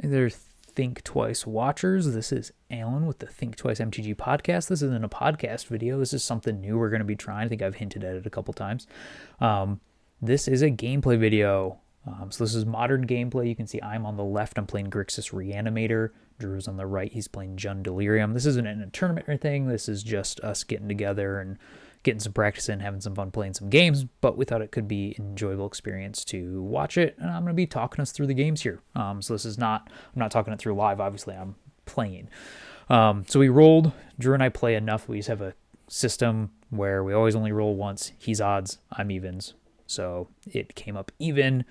Hey there, Think Twice watchers. This is Alan with the Think Twice MTG podcast. This isn't a podcast video. This is something new we're going to be trying. I think I've hinted at it a couple times. This is a gameplay video. So this is modern gameplay. You can see I'm on the left. I'm playing Grixis Reanimator. Drew's on the right. He's playing Delirium. This isn't in a tournament or anything. This is just us getting together and getting some practice in, having some fun playing some games, but we thought it could be an enjoyable experience to watch it, and I'm going to be talking us through the games here. So this is not, I'm not talking it through live, obviously, I'm playing. So we rolled, Drew and I play enough, we just have a system where we always only roll once. He's odds, I'm evens. So it came up even.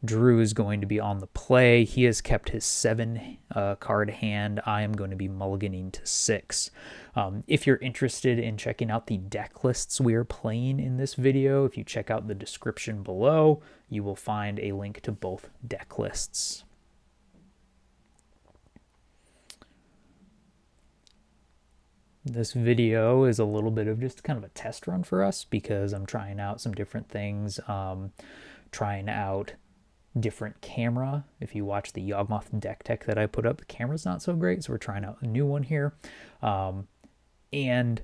Drew is going to be on the play. He has kept his 7 card hand. I am going to be mulliganing to 6. If you're interested in checking out the deck lists we are playing in this video, if you check out the description below, you will find a link to both deck lists. This video is a little bit of just kind of a test run for us because I'm trying out some different things, trying out different camera. If you watch the Yawgmoth deck tech that I put up, the camera's not so great, so we're trying out a new one here. And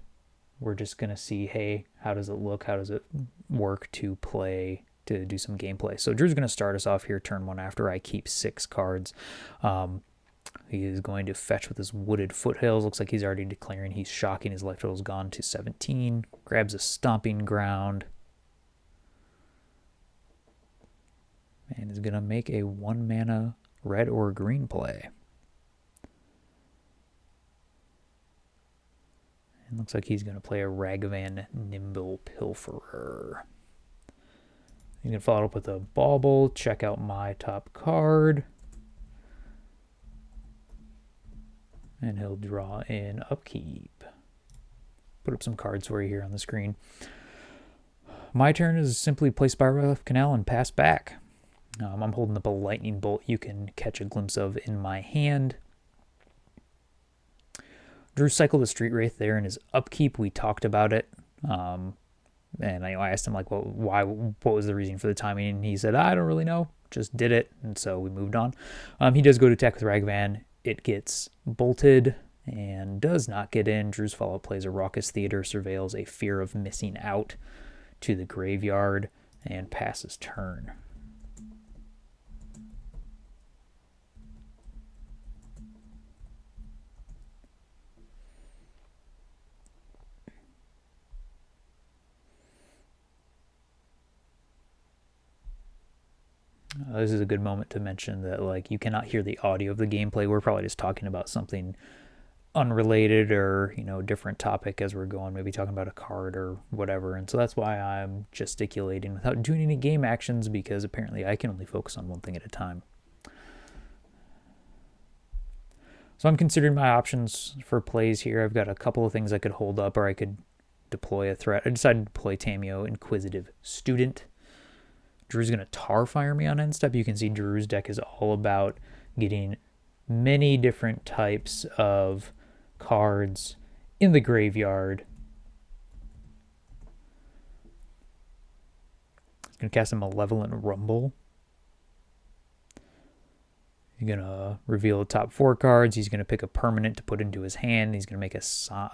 we're just gonna see, hey, how does it look? How does it work to play, to do some gameplay? So Drew's gonna start us off here turn 1 after I keep 6 cards. He is going to fetch with his Wooded Foothills. Looks like he's already declaring he's shocking. His life total's gone to 17. Grabs a Stomping Ground. And is going to make a 1 mana red or green play. And looks like he's going to play a Ragavan Nimble Pilferer. He's going to follow up with a Bauble. Check out my top card. And he'll draw in Upkeep. Put up some cards for you here on the screen. My turn is simply play Spiral of Canal and pass back. I'm holding up a Lightning Bolt you can catch a glimpse of in my hand. Drew cycled the Street Wraith there in his upkeep. We talked about it. And I asked him, like, well, what was the reason for the timing? And he said, I don't really know. Just did it. And so we moved on. He does go to attack with Ragavan. It gets bolted and does not get in. Drew's follow-up plays a Raucous Theater, surveils a Fear of Missing Out to the graveyard, and passes turn. This is a good moment to mention that, like, you cannot hear the audio of the gameplay. We're probably just talking about something unrelated or, you know, different topic as we're going, maybe talking about a card or whatever. And so that's why I'm gesticulating without doing any game actions, because apparently I can only focus on one thing at a time. So I'm considering my options for plays here. I've got a couple of things I could hold up, or I could deploy a threat. I decided to deploy Tamiyo, Inquisitive Student. Drew's going to tar fire me on end step. You can see Drew's deck is all about getting many different types of cards in the graveyard. He's going to cast a Malevolent Rumble. He's going to reveal the top 4 cards. He's going to pick a permanent to put into his hand. He's going to make a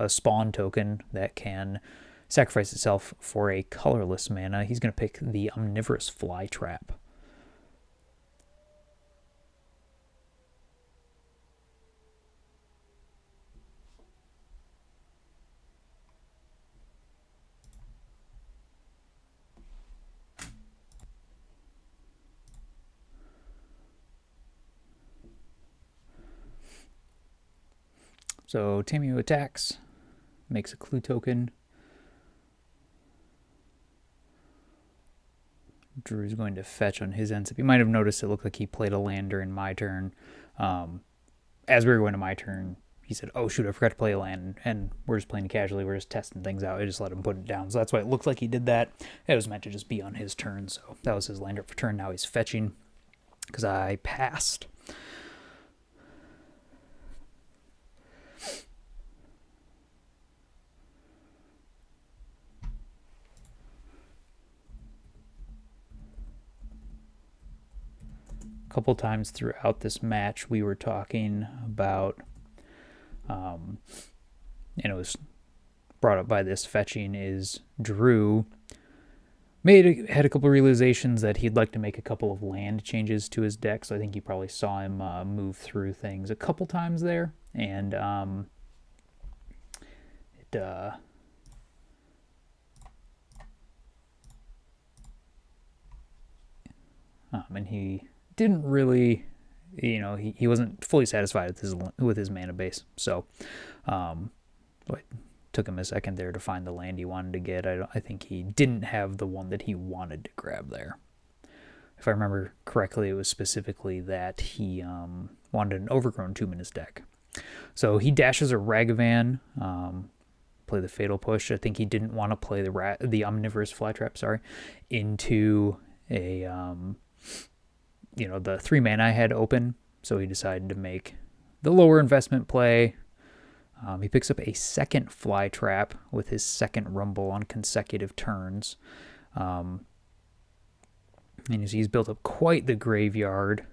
spawn token that can sacrifice itself for a colorless mana. He's going to pick the Omnivorous Flytrap. So Tamiyo attacks, makes a clue token. Drew's going to fetch on his end. So you might have noticed it looked like he played a land during my turn. As we were going to my turn, he said, oh, shoot, I forgot to play a land. And we're just playing casually. We're just testing things out. I just let him put it down. So that's why it looked like he did that. It was meant to just be on his turn. So that was his land up for turn. Now he's fetching because I passed. couple times throughout this match we were talking about, and it was brought up by this fetching, is Drew had a couple of realizations that he'd like to make a couple of land changes to his deck. So I think you probably saw him move through things a couple times there, and and he didn't really, he wasn't fully satisfied with his mana base. So it took him a second there to find the land he wanted to get. I think he didn't have the one that he wanted to grab there. If I remember correctly, it was specifically that he wanted an Overgrown tomb in his deck. So he dashes a Ragavan, play the Fatal Push. I think he didn't want to play the Omnivorous Flytrap, into a the 3 mana I had open. So he decided to make the lower investment play. He picks up a second Flytrap with his second Rumble on consecutive turns. And you see he's built up quite the graveyard.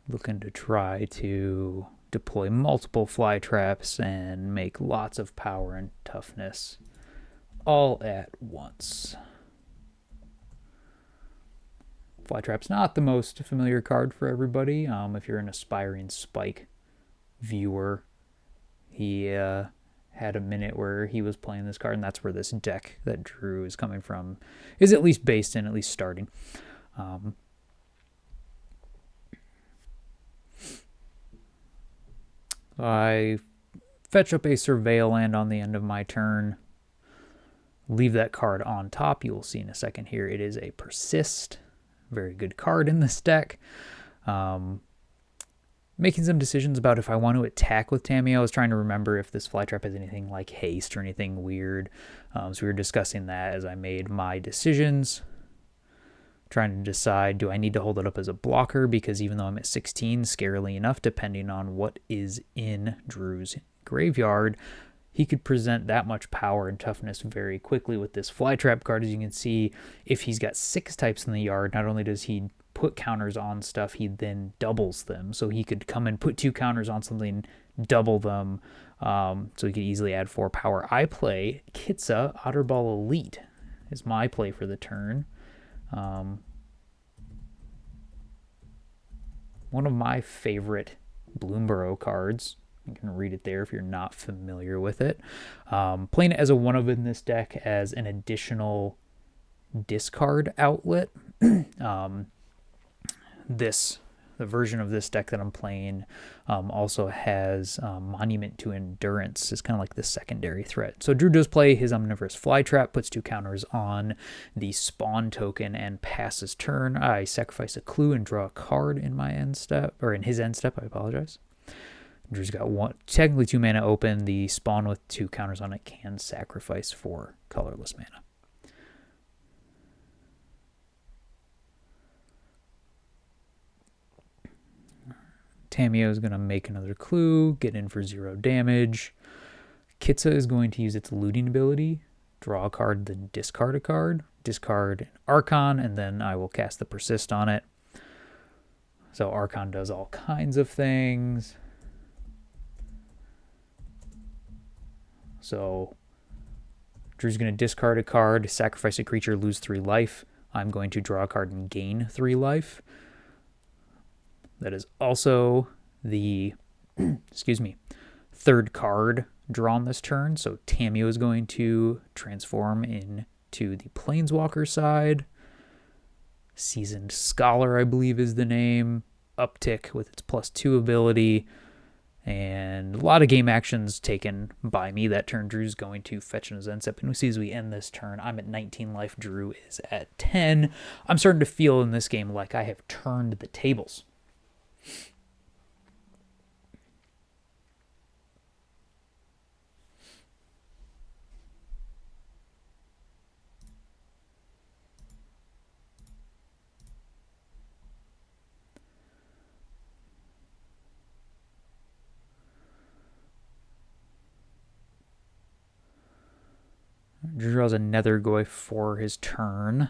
Looking to try to deploy multiple Flytraps and make lots of power and toughness all at once. Flytrap's not the most familiar card for everybody. If you're an aspiring Spike viewer, he had a minute where he was playing this card, and that's where this deck that Drew is coming from is at least based in, at least starting. I fetch up a Surveil land on the end of my turn. Leave that card on top. You will see in a second here it is a Persist. Very good card in this deck. Making some decisions about if I want to attack with Tamiyo. I was trying to remember if this Flytrap has anything like haste or anything weird. So we were discussing that as I made my decisions. Trying to decide, do I need to hold it up as a blocker? Because even though I'm at 16, scarily enough, depending on what is in Drew's graveyard, he could present that much power and toughness very quickly with this Flytrap card. As you can see, if he's got 6 types in the yard, not only does he put counters on stuff, he then doubles them. So he could come and put 2 counters on something, double them, so he could easily add 4 power. I play Kitsa Otterball Elite is my play for the turn. One of my favorite Bloomburrow cards. You can read it there if you're not familiar with it. Playing it as a 1-of in this deck as an additional discard outlet. The version of this deck that I'm playing also has Monument to Endurance. It's kind of like the secondary threat. So Drew does play his Omnivorous Flytrap, puts 2 counters on the spawn token and passes turn. I sacrifice a clue and draw a card in my end step, or in his end step, I apologize. Drew's got technically 2 mana open. The spawn with 2 counters on it can sacrifice 4 colorless mana. Tamiyo is going to make another clue, get in for 0 damage. Kitsa is going to use its looting ability, draw a card, then discard a card, discard an Archon, and then I will cast the Persist on it. So Archon does all kinds of things. So Drew's going to discard a card, sacrifice a creature, lose 3 life. I'm going to draw a card and gain 3 life. That is also the, third card drawn this turn. So Tamiyo is going to transform into the Planeswalker side. Seasoned Scholar, I believe, is the name. Uptick with its +2 ability. And a lot of game actions taken by me that turn. Drew's going to fetch in his end step. And we see as we end this turn, I'm at 19 life. Drew is at 10. I'm starting to feel in this game like I have turned the tables. Drew draws a Nethergoyf for his turn.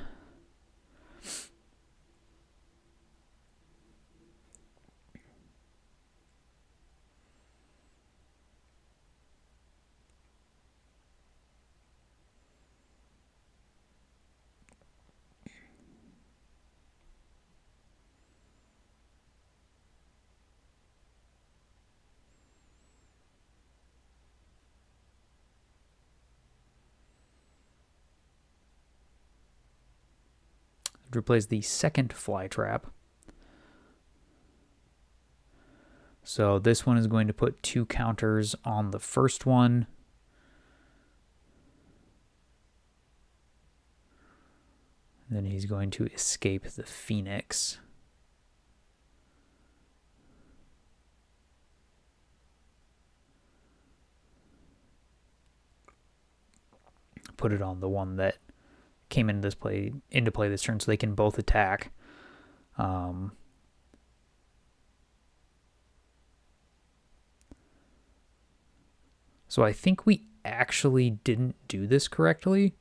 Drew plays the second fly trap. So this one is going to put 2 counters on the first one. Then he's going to escape the Phoenix. Put it on the one that came into play this turn, so they can both attack. So I think we actually didn't do this correctly.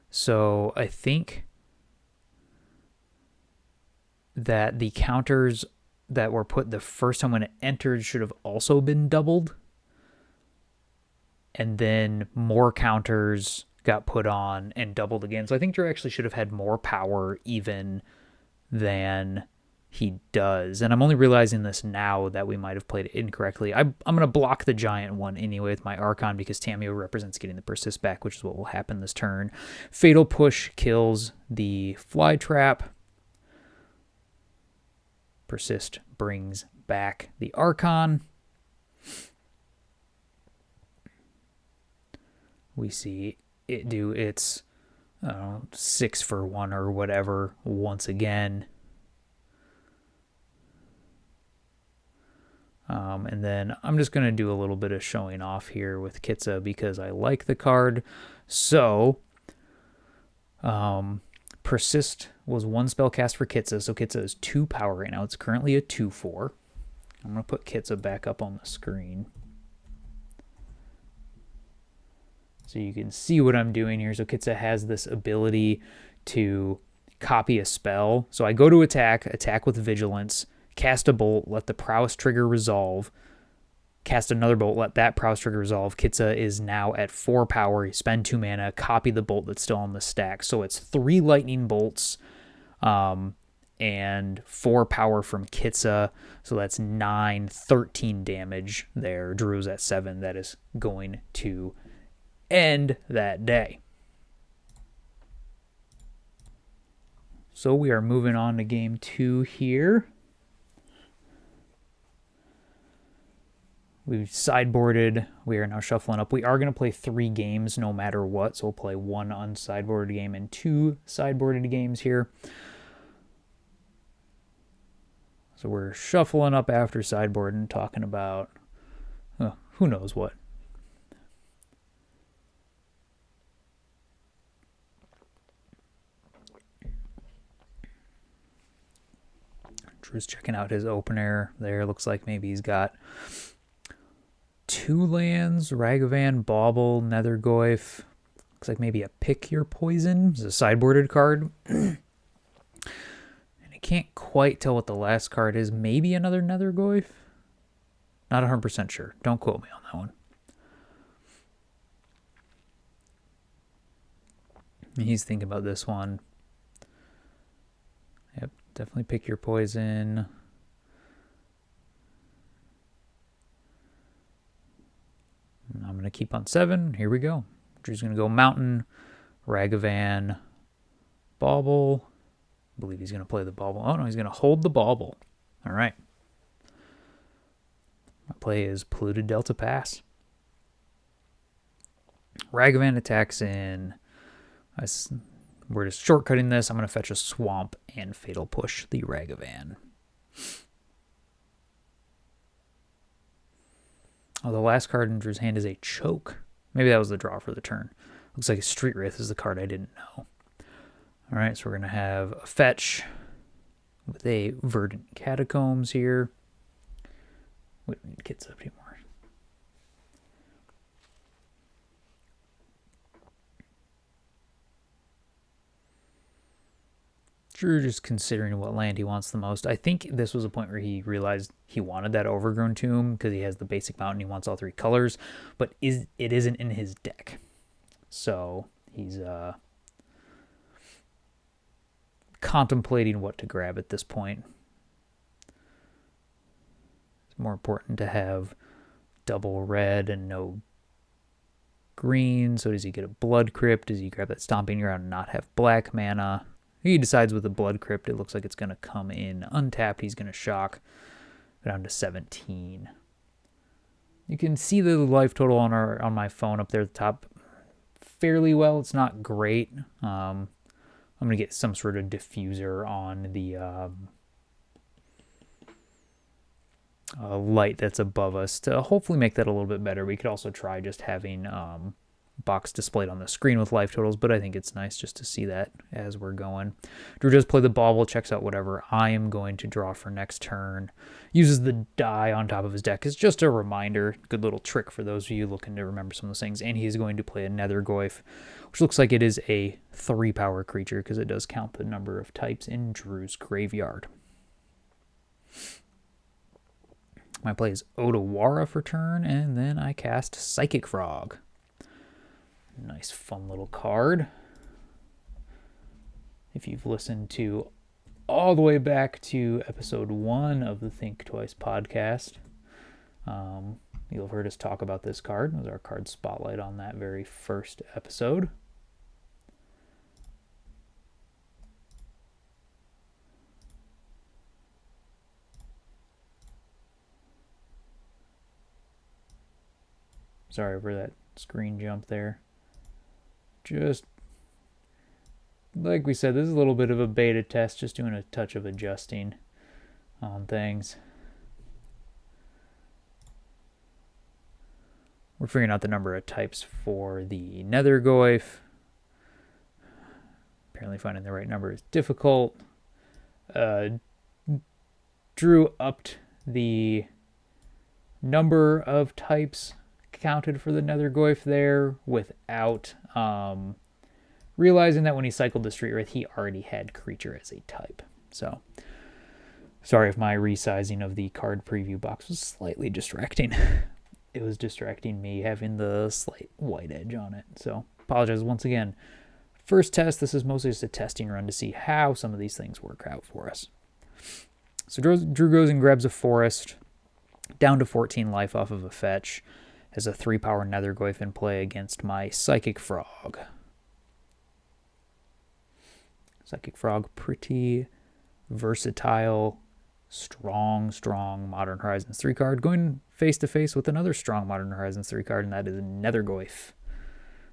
So I think that the counters that were put the first time when it entered should have also been doubled. And then more counters got put on and doubled again. So I think Drew actually should have had more power even than he does. And I'm only realizing this now that we might have played it incorrectly. I'm going to block the giant one anyway with my Archon because Tamiyo represents getting the persist back, which is what will happen this turn. Fatal Push kills the fly trap. Persist brings back the Archon. We see it do its 6 for 1 or whatever once again. And then I'm just going to do a little bit of showing off here with Kitza because I like the card. So, Persist was 1 spell cast for Kitza, so Kitza is 2 power right now. It's currently a 2/4. I'm going to put Kitza back up on the screen so you can see what I'm doing here. So Kitza has this ability to copy a spell. So I go to attack with Vigilance, cast a bolt, let the prowess trigger resolve, cast another bolt, let that prowess trigger resolve. Kitza is now at 4 power. You spend 2 mana, copy the bolt that's still on the stack. So it's 3 lightning bolts and 4 power from Kitza. So that's 9, 13 damage there. Drew's at 7. That is going to end that day. So we are moving on to game 2 here. We've sideboarded. We are now shuffling up. We are going to play 3 games no matter what. So we'll play 1 unsideboarded game and 2 sideboarded games here. So we're shuffling up after sideboarding, talking about who knows what. Drew's checking out his opener there. Looks like maybe he's got 2 lands, Ragavan, Bauble, Nethergoyf. Looks like maybe a Pick Your Poison. It's a sideboarded card. And I can't quite tell what the last card is. Maybe another Nethergoyf? Not 100% sure. Don't quote me on that one. And he's thinking about this one. Yep, definitely Pick Your Poison. I'm going to keep on 7. Here we go. Drew's going to go Mountain, Ragavan, Bauble. I believe he's going to play the Bauble. Oh, no, he's going to hold the Bauble. All right. My play is Polluted Delta Pass. Ragavan attacks in. We're just shortcutting this. I'm going to fetch a Swamp and Fatal Push the Ragavan. Oh, the last card in Drew's hand is a Choke. Maybe that was the draw for the turn. Looks like a Street Wraith is the card I didn't know. All right, so we're going to have a fetch with a Verdant Catacombs here. We don't need Kids up anymore. Drew just considering what land he wants the most. I think this was a point where he realized he wanted that Overgrown Tomb because he has the basic mountain. He wants all 3 colors, but it isn't in his deck. So he's contemplating what to grab at this point. It's more important to have double red and no green. So does he get a Blood Crypt? Does he grab that Stomping Ground and not have black mana? He decides with the Blood Crypt, it looks like it's going to come in untapped. He's going to shock. Go down to 17. You can see the life total on my phone up there at the top fairly well. It's not great. I'm going to get some sort of diffuser on the light that's above us to hopefully make that a little bit better. We could also try just having box displayed on the screen with life totals, but I think it's nice just to see that as we're going. Drew does play the bauble, checks out whatever I am going to draw for next turn, uses the die on top of his deck. It's just a reminder, good little trick for those of you looking to remember some of those things, and he's going to play a Nethergoyf, which looks like it is a 3-power creature because it does count the number of types in Drew's graveyard. My play is Odawara for turn, and then I cast Psychic Frog. Nice, fun little card. If you've listened to all the way back to episode 1 of the Think Twice podcast, you'll have heard us talk about this card. It was our card spotlight on that very first episode. Sorry for that screen jump there. Just like we said, this is a little bit of a beta test, just doing a touch of adjusting on things. We're figuring out the number of types for the Nethergoyf. Apparently finding the right number is difficult. Drew upped the number of types counted for the Nethergoyf there without realizing that when he cycled the Street Wraith, he already had creature as a type. So, sorry if my resizing of the card preview box was slightly distracting. It was distracting me having the slight white edge on it. So, apologize once again. First test, this is mostly just a testing run to see how some of these things work out for us. So, Drew goes and grabs a forest, down to 14 life off of a fetch. Has a 3-power Nethergoyf in play against my Psychic Frog. Psychic Frog, pretty versatile, strong Modern Horizons 3 card. Going face to face with another strong Modern Horizons 3 card, and that is Nethergoyf.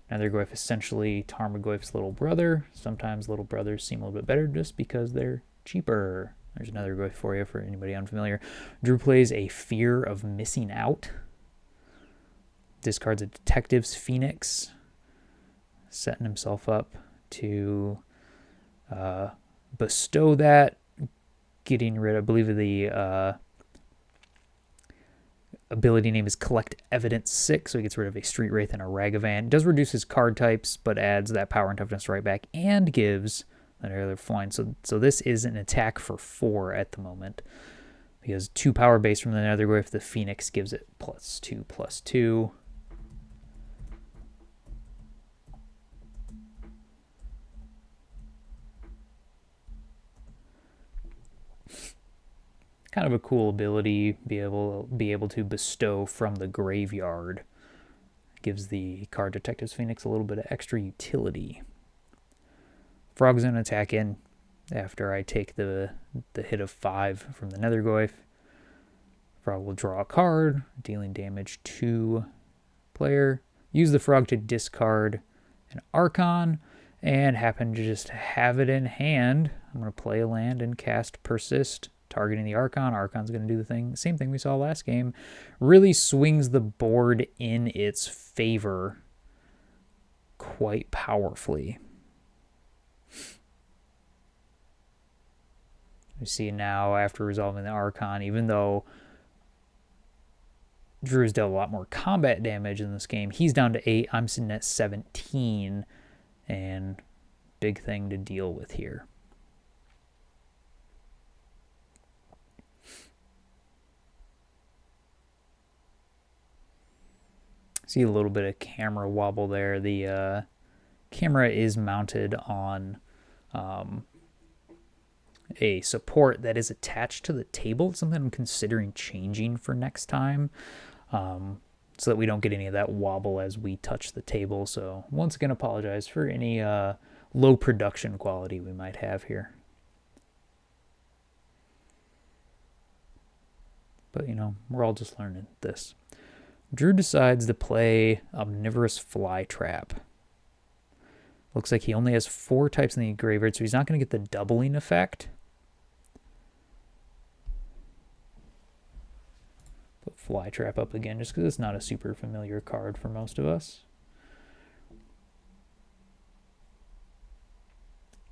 Nethergoyf essentially Tarmogoyf's little brother. Sometimes little brothers seem a little bit better just because they're cheaper. There's Nethergoyf for you for anybody unfamiliar. Drew plays a Fear of Missing Out. Discards a Detective's Phoenix, setting himself up to bestow that, getting rid of, I believe the ability name is Collect Evidence 6, so he gets rid of a Street Wraith and a Ragavan. It does reduce his card types, but adds that power and toughness right back, and gives another flying. So this is an attack for 4 at the moment. Because 2 power base from the Nethergoyf, the Phoenix gives it +2/+2. Kind of a cool ability, be able to bestow from the graveyard. Gives the card Detective's Phoenix a little bit of extra utility. Frog's gonna attack in after I take the hit of 5 from the Nethergoyf. Frog will draw a card, dealing damage to player. Use the Frog to discard an Archon, and happen to just have it in hand. I'm going to play a land and cast Persist, targeting the Archon. Archon's going to do the same thing we saw last game. Really swings the board in its favor quite powerfully. We see now, after resolving the Archon, even though Drew's dealt a lot more combat damage in this game, he's down to 8. I'm sitting at 17, and big thing to deal with here. See a little bit of camera wobble there. The camera is mounted on a support that is attached to the table. It's something I'm considering changing for next time, so that we don't get any of that wobble as we touch the table. So once again, apologize for any low production quality we might have here. But, we're all just learning this. Drew decides to play Omnivorous Flytrap. Looks like he only has 4 types in the graveyard, so he's not going to get the doubling effect. Put Flytrap up again, just because it's not a super familiar card for most of us.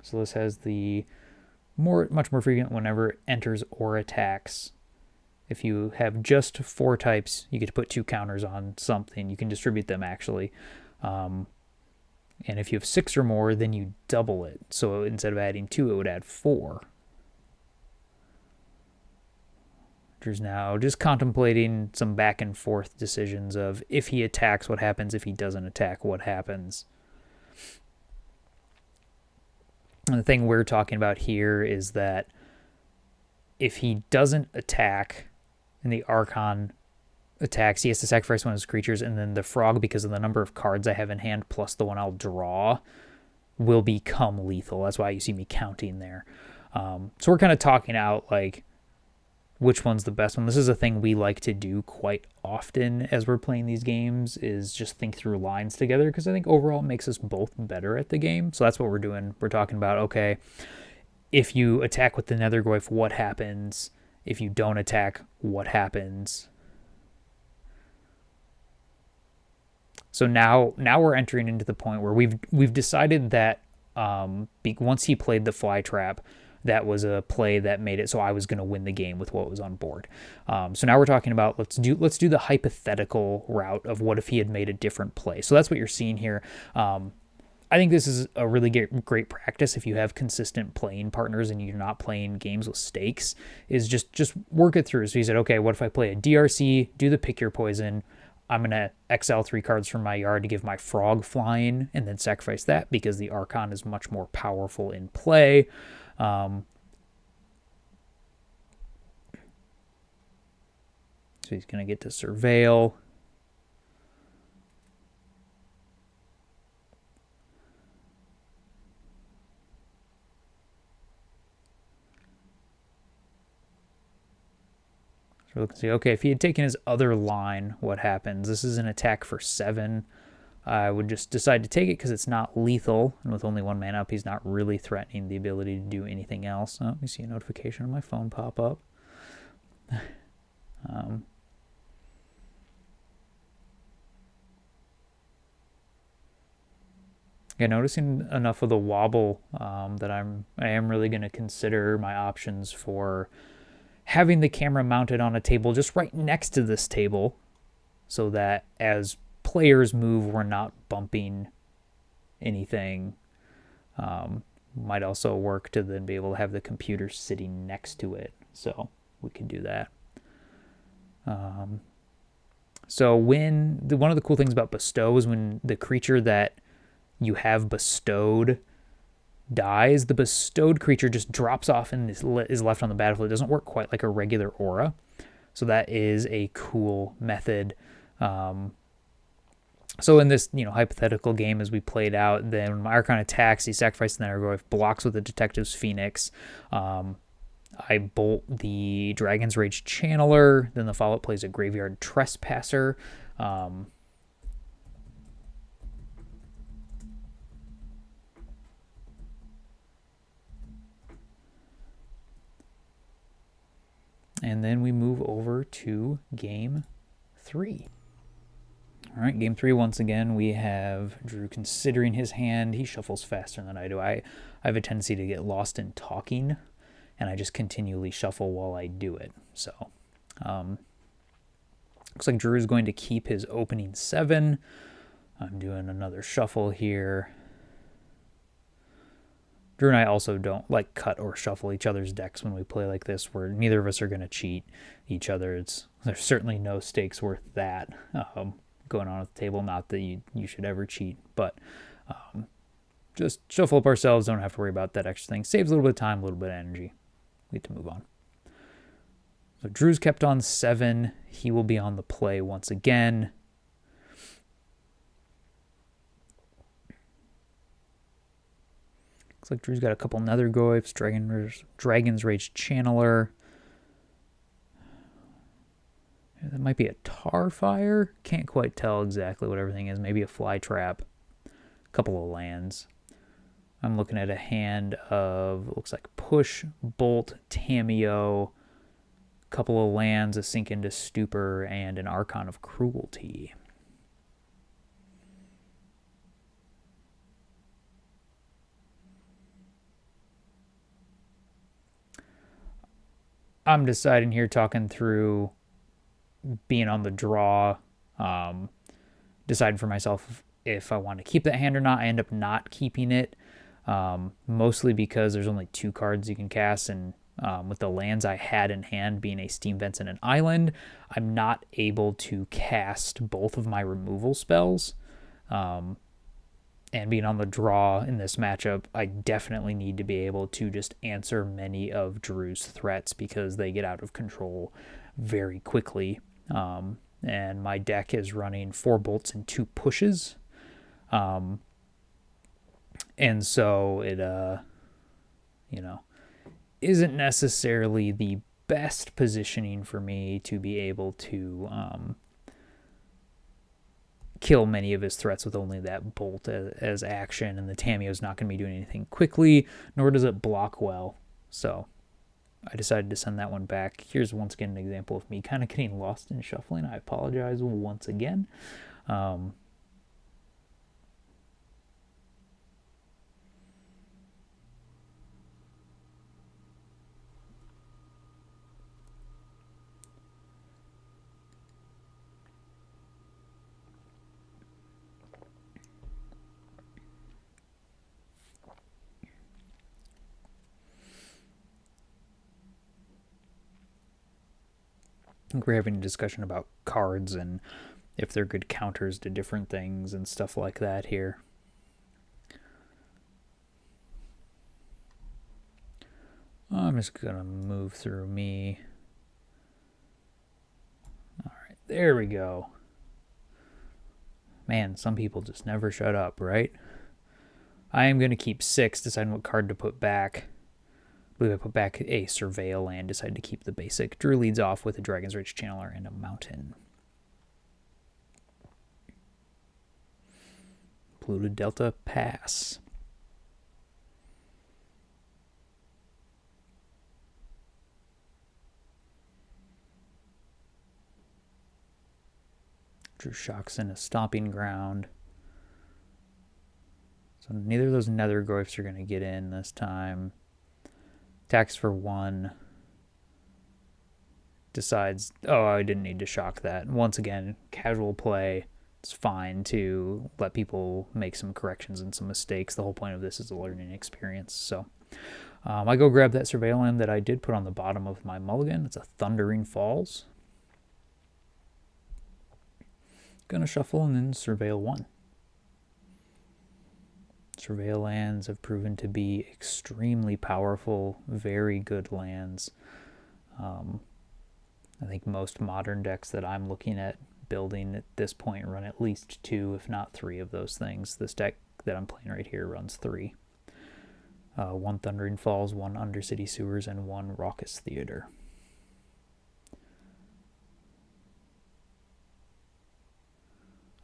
So this has the much more frequent whenever it enters or attacks. If you have just 4 types, you get to put 2 counters on something. You can distribute them, actually. And if you have 6 or more, then you double it. So instead of adding 2, it would add 4. Drew's now just contemplating some back and forth decisions of if he attacks, what happens. If he doesn't attack, what happens. And the thing we're talking about here is that if he doesn't attack and the Archon attacks, he has to sacrifice one of his creatures, and then the frog, because of the number of cards I have in hand plus the one I'll draw, will become lethal. That's why you see me counting there. So we're kind of talking out like which one's the best one. This is a thing we like to do quite often as we're playing these games, is just think through lines together, because I think overall it makes us both better at the game. So that's what we're doing. We're talking about, okay, if you attack with the Nethergoyf, what happens? If you don't attack, what happens? So now we're entering into the point where we've decided that once he played the Flytrap, that was a play that made it so I was going to win the game with what was on board. So now we're talking about let's do the hypothetical route of what if he had made a different play. So that's what you're seeing here. I think this is a really great practice if you have consistent playing partners and you're not playing games with stakes, is just work it through. So he said, okay, what if I play a DRC, do the pick your poison, I'm going to exile 3 cards from my yard to give my frog flying, and then sacrifice that because the Archon is much more powerful in play. So he's going to get to Surveil. So we can see, okay, if he had taken his other line, what happens? This is an attack for 7. I would just decide to take it because it's not lethal, and with only 1 mana up, he's not really threatening the ability to do anything else. Oh, we see a notification on my phone pop up. Yeah, noticing enough of the wobble that I am really going to consider my options for having the camera mounted on a table just right next to this table, so that as players move, we're not bumping anything. Might also work to then be able to have the computer sitting next to it, so we can do that. So one of the cool things about bestow is when the creature that you have bestowed dies, the bestowed creature just drops off and is left on the battlefield. It doesn't work quite like a regular aura, so that is a cool method. So in this, hypothetical game as we played out, then when my Archon attacks, he sacrifices the Nethergoyf, blocks with the Detective's Phoenix. I bolt the Dragon's Rage Channeler, then the follow-up plays a Graveyard Trespasser. And then we move over to game 3. All right, game 3, once again, we have Drew considering his hand. He shuffles faster than I do. I have a tendency to get lost in talking, and I just continually shuffle while I do it. So, looks like Drew is going to keep his opening 7. I'm doing another shuffle here. Drew and I also don't like cut or shuffle each other's decks when we play like this, where neither of us are going to cheat each other. There's certainly no stakes worth that going on at the table. Not that you should ever cheat, but just shuffle up ourselves. Don't have to worry about that extra thing. Saves a little bit of time, a little bit of energy. We get to move on. So Drew's kept on 7. He will be on the play once again. Looks like Drew's got a couple Nethergoyfs, Dragon's Rage Channeler. That might be a Tarfire. Can't quite tell exactly what everything is. Maybe a Fly Trap. A couple of lands. I'm looking at a hand of, looks like Push, Bolt, Tamiyo, a couple of lands, a Sink into Stupor, and an Archon of Cruelty. I'm deciding here, talking through being on the draw, deciding for myself if I want to keep that hand or not. I end up not keeping it, mostly because there's only 2 cards you can cast, and with the lands I had in hand being a Steam Vents and an Island, I'm not able to cast both of my removal spells. And being on the draw in this matchup, I definitely need to be able to just answer many of Drew's threats because they get out of control very quickly. And my deck is running 4 bolts and 2 pushes. And so it, isn't necessarily the best positioning for me to be able to kill many of his threats with only that bolt as action, and the Tamiyo's not going to be doing anything quickly, nor does it block well. So I decided to send that one back. Here's once again an example of me kind of getting lost in shuffling. I apologize once again. I think we're having a discussion about cards and if they're good counters to different things and stuff like that here. I'm just going to move through me. All right, there we go. Man, some people just never shut up, right? I am going to keep 6, deciding what card to put back. I believe I put back a Surveil land, decided to keep the basic. Drew leads off with a Dragon's Rage Channeler and a Mountain. Blue to Delta, pass. Drew shocks in a Stomping Ground. So neither of those Nethergoyfs are going to get in this time. Attacks for 1. Decides, oh, I didn't need to shock that. Once again, casual play. It's fine to let people make some corrections and some mistakes. The whole point of this is a learning experience. So I go grab that Surveil land that I did put on the bottom of my mulligan. It's a Thundering Falls. Gonna shuffle and then Surveil 1. Surveil lands have proven to be extremely powerful, very good lands. I think most modern decks that I'm looking at building at this point run at least 2, if not 3 of those things. This deck that I'm playing right here runs 3. 1 Thundering Falls, 1 Undercity Sewers, and 1 Raucous Theater.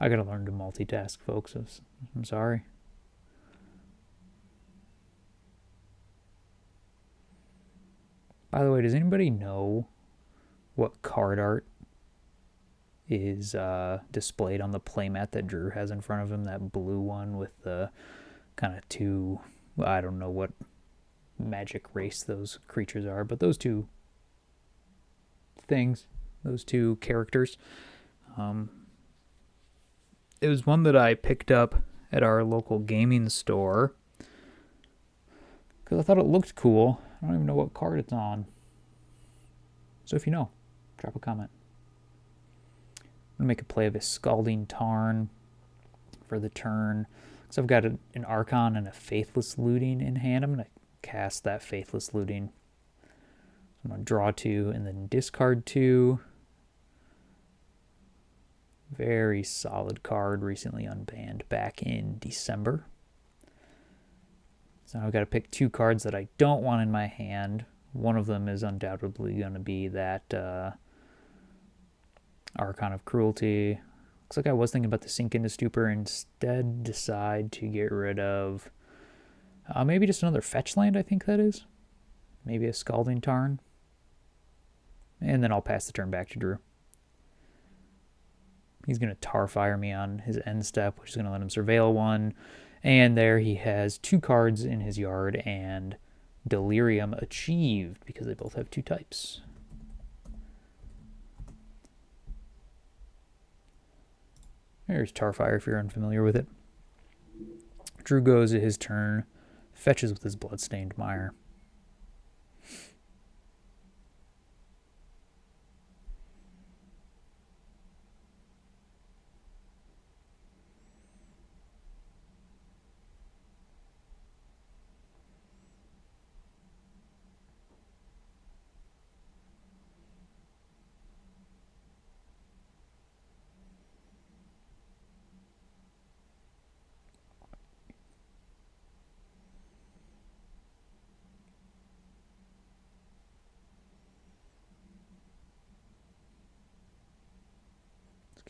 I gotta learn to multitask, folks. I'm sorry. By the way, does anybody know what card art is displayed on the playmat that Drew has in front of him? That blue one with the kind of 2, I don't know what magic race those creatures are, but those 2 things, those 2 characters. It was one that I picked up at our local gaming store because I thought it looked cool. I don't even know what card it's on. So if you know, drop a comment. I'm going to make a play of a Scalding Tarn for the turn. So I've got an Archon and a Faithless Looting in hand. I'm going to cast that Faithless Looting. I'm going to draw 2 and then discard 2. Very solid card, recently unbanned back in December. So I've got to pick 2 cards that I don't want in my hand. One of them is undoubtedly going to be that Archon of Cruelty. Looks like I was thinking about the Sink into Stupor. Instead, decide to get rid of maybe just another fetch land, I think that is. Maybe a Scalding Tarn. And then I'll pass the turn back to Drew. He's going to Tarfire me on his end step, which is going to let him Surveil 1. And there he has 2 cards in his yard and Delirium achieved because they both have 2 types. There's Tarfire if you're unfamiliar with it. Drew goes at his turn, fetches with his Bloodstained Mire.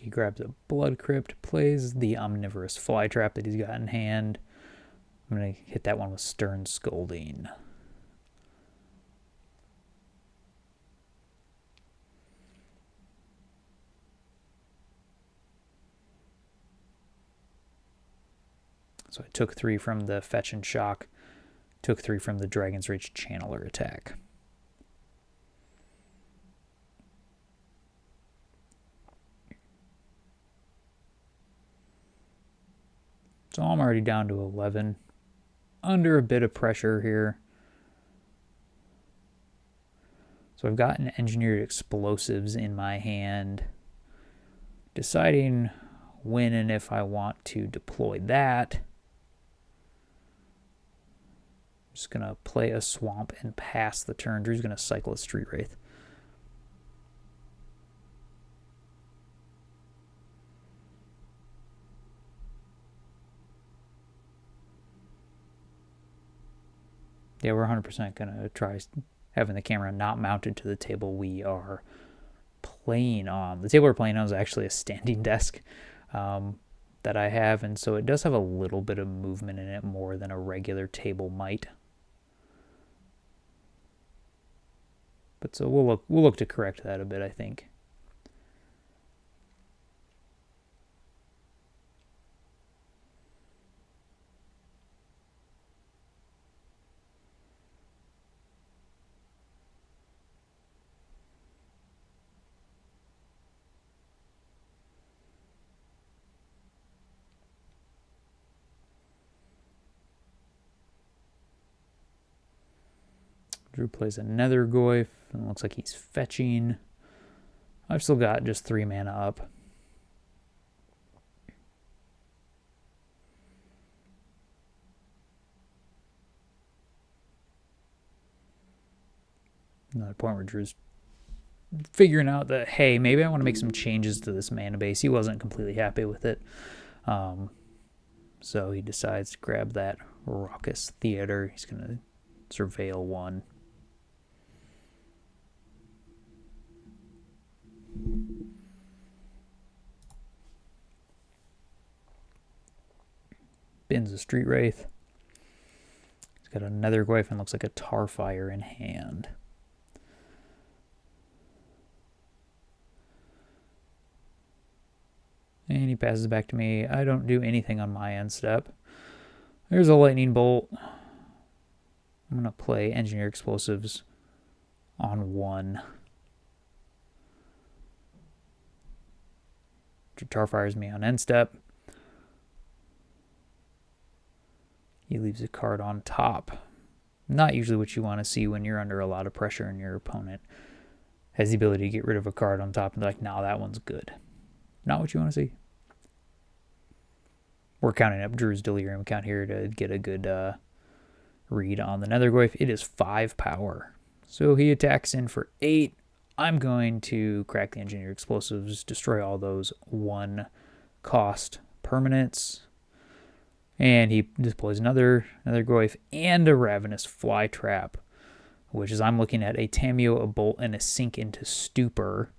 He grabs a Blood Crypt, plays the Omnivorous Flytrap that he's got in hand. I'm going to hit that one with Stern Scolding. So I took 3 from the Fetch and Shock, took 3 from the Dragon's Rage Channeler attack. So I'm already down to 11. Under a bit of pressure here. So I've got an Engineered Explosives in my hand. Deciding when and if I want to deploy that. I'm just going to play a Swamp and pass the turn. Drew's going to cycle a Street Wraith. Yeah, we're 100% going to try having the camera not mounted to the table we are playing on. The table we're playing on is actually a standing desk that I have, and so it does have a little bit of movement in it, more than a regular table might. But so we'll look to correct that a bit, I think. Drew plays another Goyf, and it looks like he's fetching. I've still got just 3 mana up. Another point where Drew's figuring out that, hey, maybe I want to make some changes to this mana base. He wasn't completely happy with it. So he decides to grab that Raucous Theater. He's going to Surveil 1. Bins a Street Wraith. He's got another Goyf and looks like a Tarfire in hand. And he passes back to me. I don't do anything on my end step. There's a Lightning Bolt. I'm going to play Engineer Explosives on 1. Tarfires me on end step. He leaves a card on top. Not usually what you want to see when you're under a lot of pressure and your opponent has the ability to get rid of a card on top and be like, nah, that one's good. Not what you want to see. We're counting up Drew's Delirium count here to get a good read on the Nethergoyf. It is 5 power. So he attacks in for 8. I'm going to crack the Engineered Explosives, destroy all those 1 cost permanents. And he deploys another Goyf and a Ravenous Fly Trap, which is I'm looking at a Tameo, a Bolt, and a Sink into Stupor.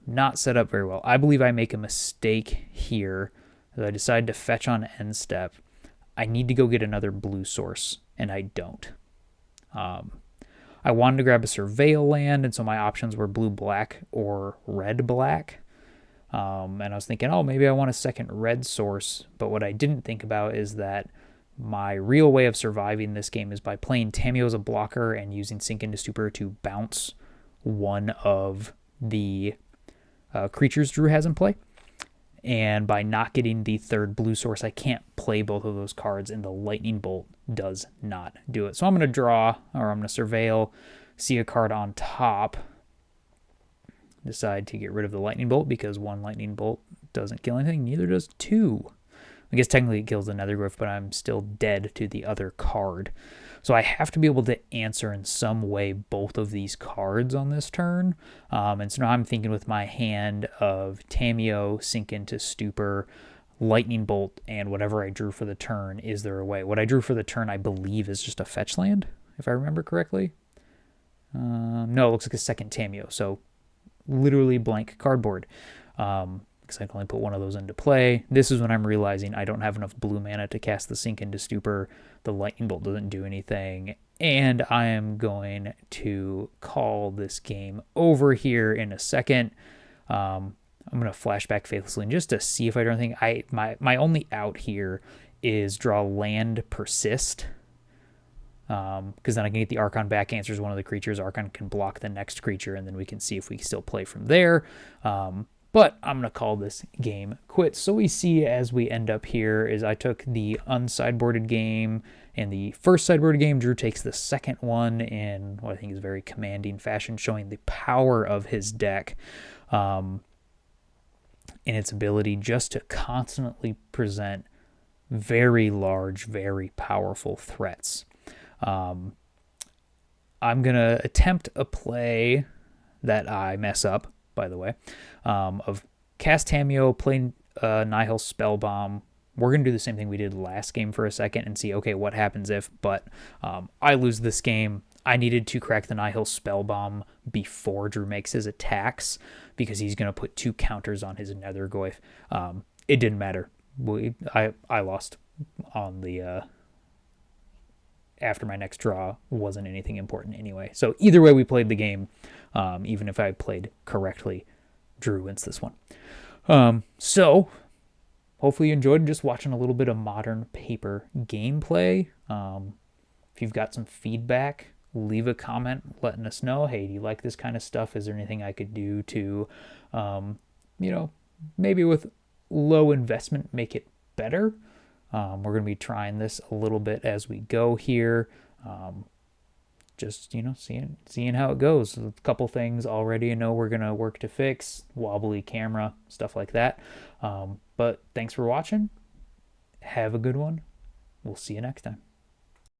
Not set up very well. I believe I make a mistake here as I decide to fetch on end step. I need to go get another blue source, and I don't. I wanted to grab a Surveil land, and so my options were blue-black or red-black. And I was thinking, oh, maybe I want a second red source. But what I didn't think about is that my real way of surviving this game is by playing Tameo as a blocker and using Sink into Stupor to bounce one of the creatures Drew has in play. And by not getting the third blue source, I can't play both of those cards, and the Lightning Bolt does not do it. So I'm going to draw, or I'm going to Surveil, see a card on top, decide to get rid of the Lightning Bolt because one Lightning Bolt doesn't kill anything, neither does two. I guess technically it kills the Nethergriff, but I'm still dead to the other card. So I have to be able to answer in some way both of these cards on this turn. And so now I'm thinking with my hand of Tameo, Sink into Stupor, Lightning Bolt, and whatever I drew for the turn. Is there a way? What I drew for the turn, I believe, is just a fetch land, if I remember correctly. No, it looks like a second Tameo. So literally blank cardboard. Because I can only put one of those into play. This is when I'm realizing I don't have enough blue mana to cast the Sink into Stupor. The Lightning Bolt doesn't do anything. And I am going to call this game over here in a second. I'm going to flashback Faithlessly just to see if I do anything. My only out here is draw land persist. Because then I can get the Archon back, answers one of the creatures. Archon can block the next creature, and then we can see if we still play from there. But I'm going to call this game quits. So we see as we end up here is I took the unsideboarded game and the first sideboarded game. Drew takes the second one in what I think is very commanding fashion, showing the power of his deck in its ability just to constantly present very large, very powerful threats. I'm going to attempt a play that I mess up, by the way, of cast Tameo, play Nihil Spellbomb. We're going to do the same thing we did last game for a second and see, okay, what happens if, but I lose this game. I needed to crack the Nihil Spellbomb before Drew makes his attacks because he's going to put 2 counters on his Nethergoyf. It didn't matter. I lost on the... after my next draw wasn't anything important anyway. So either way we played the game, even if I played correctly, Drew wins this one. So hopefully you enjoyed just watching a little bit of modern paper gameplay. If you've got some feedback, leave a comment letting us know, hey, do you like this kind of stuff? Is there anything I could do to, maybe with low investment, make it better? We're going to be trying this a little bit as we go here. Just, seeing how it goes. A couple things already I know we're going to work to fix. Wobbly camera, stuff like that. But thanks for watching. Have a good one. We'll see you next time.